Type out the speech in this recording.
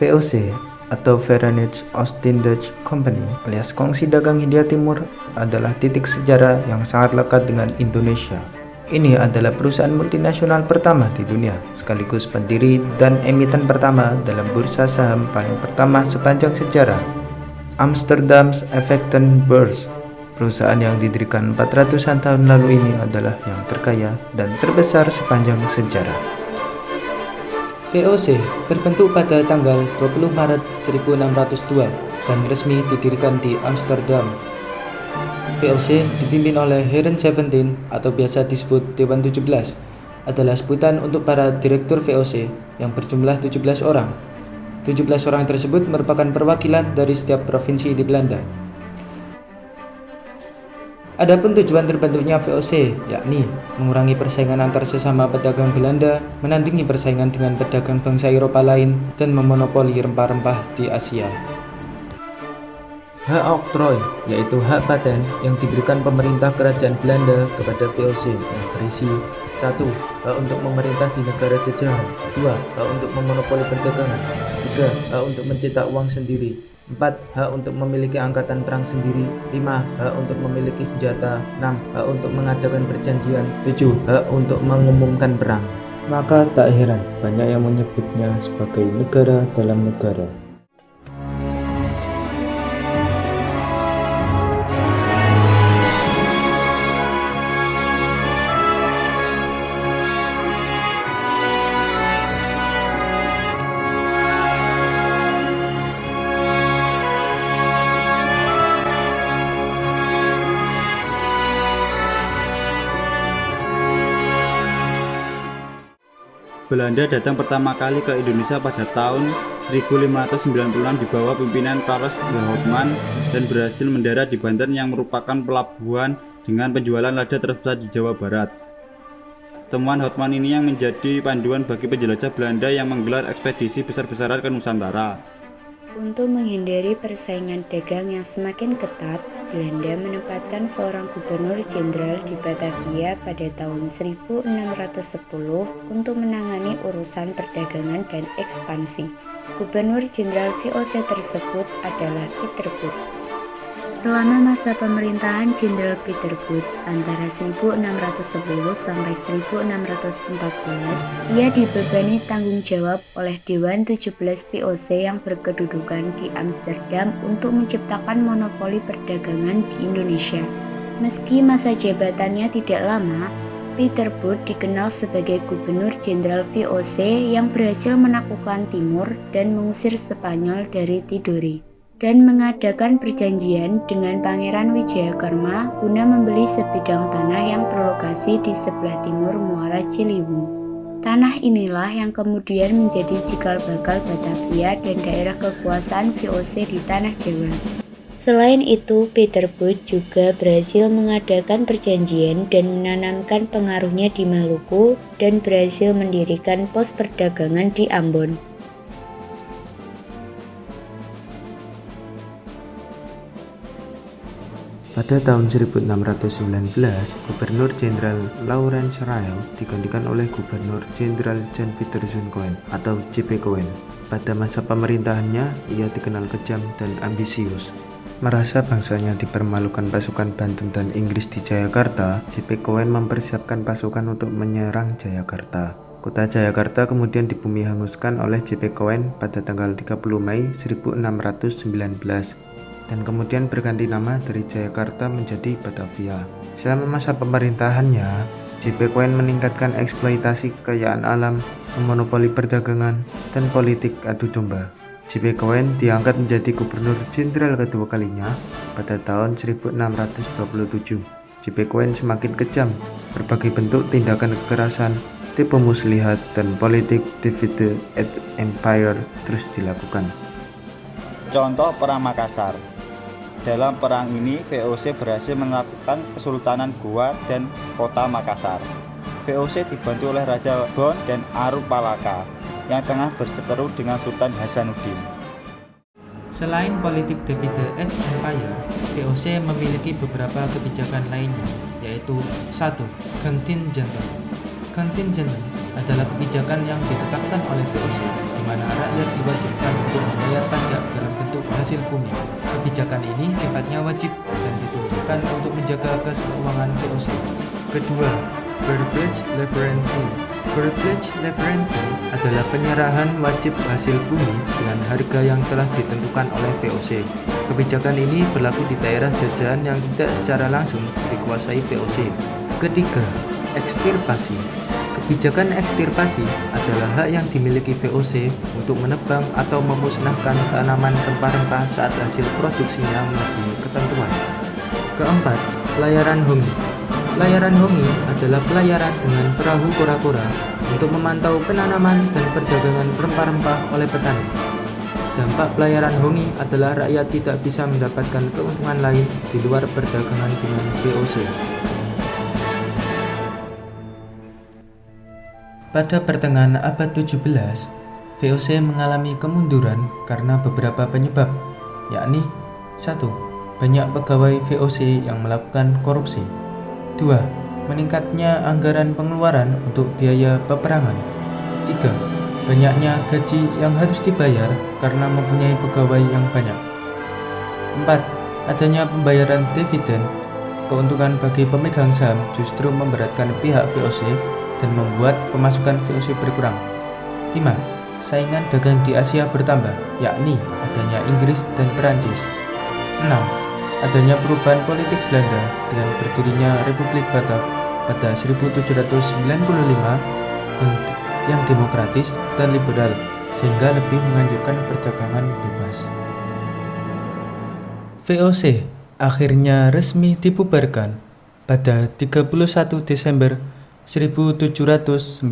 VOC atau Verenigd Oost-Indische Company alias Kongsi Dagang Hindia Timur adalah titik sejarah yang sangat lekat dengan Indonesia. Ini adalah perusahaan multinasional pertama di dunia, sekaligus pendiri dan emiten pertama dalam bursa saham paling pertama sepanjang sejarah, Amsterdam's Effectenbeurs. Perusahaan yang didirikan 400-an tahun lalu ini adalah yang terkaya dan terbesar sepanjang sejarah. VOC terbentuk pada tanggal 20 Maret 1602 dan resmi didirikan di Amsterdam. VOC dipimpin oleh Heren 17 atau biasa disebut Dewan 17, adalah sebutan untuk para direktur VOC yang berjumlah 17 orang. 17 orang tersebut merupakan perwakilan dari setiap provinsi di Belanda. Adapun tujuan terbentuknya VOC yakni mengurangi persaingan antar sesama pedagang Belanda, menandingi persaingan dengan pedagang bangsa Eropa lain, dan memonopoli rempah-rempah di Asia. Hak oktroy yaitu hak paten yang diberikan pemerintah kerajaan Belanda kepada VOC yang berisi 1. Hak untuk memerintah di negara jajahan, 2. Hak untuk memonopoli perdagangan, 3. Hak untuk mencetak uang sendiri, 4. Hak untuk memiliki angkatan perang sendiri, 5. Hak untuk memiliki senjata, 6. Hak untuk mengadakan perjanjian, 7. Hak untuk mengumumkan perang. Maka tak heran banyak yang menyebutnya sebagai negara dalam negara. Belanda datang pertama kali ke Indonesia pada tahun 1596 di bawah pimpinan Karls de Houtman dan berhasil mendarat di Banten yang merupakan pelabuhan dengan penjualan lada terbesar di Jawa Barat. Temuan Houtman ini yang menjadi panduan bagi penjelajah Belanda yang menggelar ekspedisi besar-besaran ke Nusantara. Untuk menghindari persaingan dagang yang semakin ketat, Belanda menempatkan seorang gubernur jenderal di Batavia pada tahun 1610 untuk menangani urusan perdagangan dan ekspansi. Gubernur jenderal VOC tersebut adalah Pieter Both. Selama masa pemerintahan Jenderal Pieter Both antara 1610 sampai 1614, ia dibebani tanggung jawab oleh Dewan 17 VOC yang berkedudukan di Amsterdam untuk menciptakan monopoli perdagangan di Indonesia. Meski masa jabatannya tidak lama, Pieter Both dikenal sebagai Gubernur Jenderal VOC yang berhasil menaklukkan Timur dan mengusir Spanyol dari Tidore, dan mengadakan perjanjian dengan Pangeran Wijayakarma guna membeli sebidang tanah yang berlokasi di sebelah timur Muara Ciliwung. Tanah inilah yang kemudian menjadi cikal bakal Batavia dan daerah kekuasaan VOC di Tanah Jawa. Selain itu, Pieter Both juga berhasil mengadakan perjanjian dan menanamkan pengaruhnya di Maluku dan berhasil mendirikan pos perdagangan di Ambon. Pada tahun 1619, Gubernur Jenderal Laurens Ryle digantikan oleh Gubernur Jenderal Jan Pieter Zoon Koen atau J.P. Koen. Pada masa pemerintahannya, ia dikenal kejam dan ambisius. Merasa bangsanya dipermalukan pasukan Banten dan Inggris di Jayakarta, J.P. Koen mempersiapkan pasukan untuk menyerang Jayakarta. Kota Jayakarta kemudian dibumi hanguskan oleh J.P. Koen pada tanggal 30 Mei 1619. Dan kemudian berganti nama dari Jayakarta menjadi Batavia. Selama masa pemerintahannya, J.P. Koen meningkatkan eksploitasi kekayaan alam, memonopoli perdagangan, dan politik adu domba. J.P. Koen diangkat menjadi Gubernur Jenderal kedua kalinya pada tahun 1627. J.P. Koen semakin kejam, berbagai bentuk tindakan kekerasan, tipu muslihat, dan politik divide et impera terus dilakukan. Contoh Perang Makassar. Dalam perang ini, VOC berhasil menaklukkan Kesultanan Goa dan kota Makassar. VOC dibantu oleh Raja Bon dan Aru Palaka yang tengah berseteru dengan Sultan Hasanuddin. Selain politik divide et impera, VOC memiliki beberapa kebijakan lainnya, yaitu 1. Contingent adalah kebijakan yang ditetapkan oleh VOC, di mana rakyat diwajibkan untuk membayar pajak dalam bentuk hasil bumi. Kebijakan ini sifatnya wajib dan ditunjukkan untuk menjaga kas keuangan VOC. Kedua, Verplige Leverente. Verplige Leverente adalah penyerahan wajib hasil bumi dengan harga yang telah ditentukan oleh VOC. Kebijakan ini berlaku di daerah jajahan yang tidak secara langsung dikuasai VOC. Ketiga, ekstirpasi. Kebijakan ekstirpasi adalah hak yang dimiliki VOC untuk menebang atau memusnahkan tanaman rempah-rempah saat hasil produksinya melebihi ketentuan. Keempat, pelayaran hongi. Pelayaran hongi adalah pelayaran dengan perahu kora-kora untuk memantau penanaman dan perdagangan rempah-rempah oleh petani. Dampak pelayaran hongi adalah rakyat tidak bisa mendapatkan keuntungan lain di luar perdagangan dengan VOC. Pada pertengahan abad 17, VOC mengalami kemunduran karena beberapa penyebab, yakni 1. Banyak pegawai VOC yang melakukan korupsi. 2. Meningkatnya anggaran pengeluaran untuk biaya peperangan. 3. Banyaknya gaji yang harus dibayar karena mempunyai pegawai yang banyak. 4. Adanya pembayaran dividen. Keuntungan bagi pemegang saham justru memberatkan pihak VOC dan membuat pemasukan VOC berkurang. 5. Saingan dagang di Asia bertambah, yakni adanya Inggris dan Perancis. 6. Adanya perubahan politik Belanda dengan berdirinya Republik Batav pada 1795 yang demokratis dan liberal, sehingga lebih menganjurkan perdagangan bebas. VOC akhirnya resmi dibubarkan pada 31 Desember 1799.